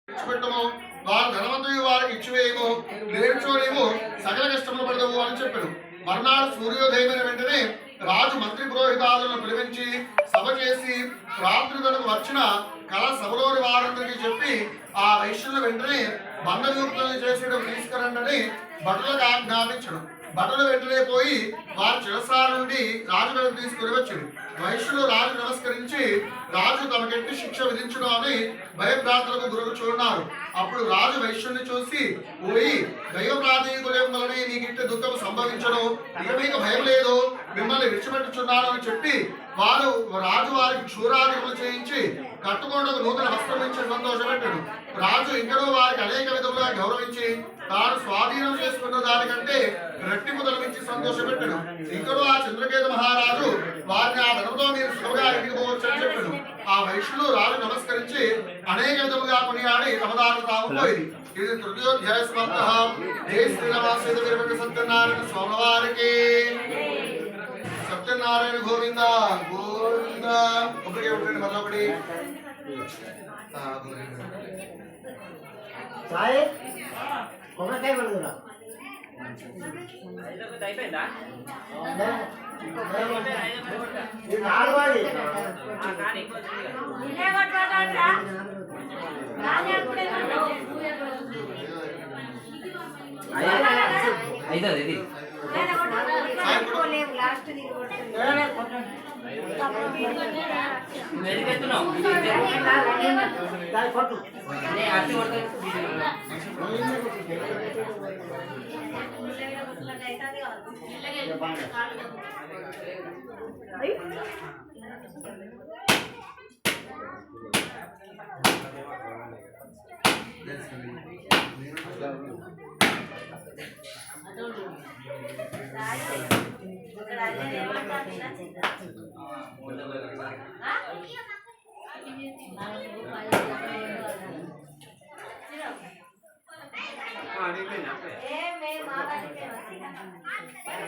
విడిచిపెట్టము వారు ధనవంతులు వారికి ఇచ్చివేయము లేచోలేము సకల కష్టములు పడదవు అని చెప్పాడు. మర్నాడు సూర్యోదయమైన వెంటనే రాజు మంత్రి పురోహితాదులను పిలిపించి సభ చేసి రాత్రి గడుపు వచ్చిన కళ సభలోని వారందరికీ చెప్పి ఆ వైశ్యుల వెంటనే బంధవిముక్తులను చేసేటం తీసుకురండి భటులకు ఆజ్ఞాపించడం. భటులు వెంటనే పోయి వారి చిరసాల నుండి రాజు వెనక తీసుకుని వచ్చాడు. వైశ్యులు రాజు నమస్కరించి రాజు తమకెట్టి శిక్ష విధించడం అని భయభ్రాంతులకు గురకుచున్నారు. అప్పుడు రాజు వైశ్యుడిని చూసి, పోయి దైవప్రాధీకులం వలనే నీకిట్టి దుఃఖం సంభవించడం, ఇక మీకు భయం లేదు, మిమ్మల్ని విడిచిపెట్టుచున్నాను అని చెప్పి రాజు వారికి క్షూరాధికములు చేయించి కట్టుకోవడం నూతన వస్త్రం ఇచ్చి సంతోషపెట్టాడు. రాజు ఇంకనూ వారికి అనేక విధములుగా గౌరవించి తాను స్వాధీనం చేసుకున్న దానికంటే రెట్టింపు తలమించి సంతోషపెట్టాడు. ఇంకనూ ఆ చంద్రకేతు మహారాజు వారిని ఆ ధనంతో మీరు సులువుగా ఇంటికి పోవచ్చు అని చెప్పాడు. ఆ వైశ్యులు రాజు నమస్కరించి అనేక విధముగా కొనియాడి తమదారు తాము పోయింది. ఇది తృతీయోధ్యాయ సమాప్తః. జై శ్రీరామసేతు వీరభద్ర సత్యనారాయణ స్వామివారికి. సత్యనారాయణ గోవింద గోవింద. ఒకటి ఒకటి మరొకటి కొబ్బరికాయ పడుతున్నా అయిపోయిందా ఐదోది ఇది మెడికెత్తున్నావు అట్టి అయిపోయిందా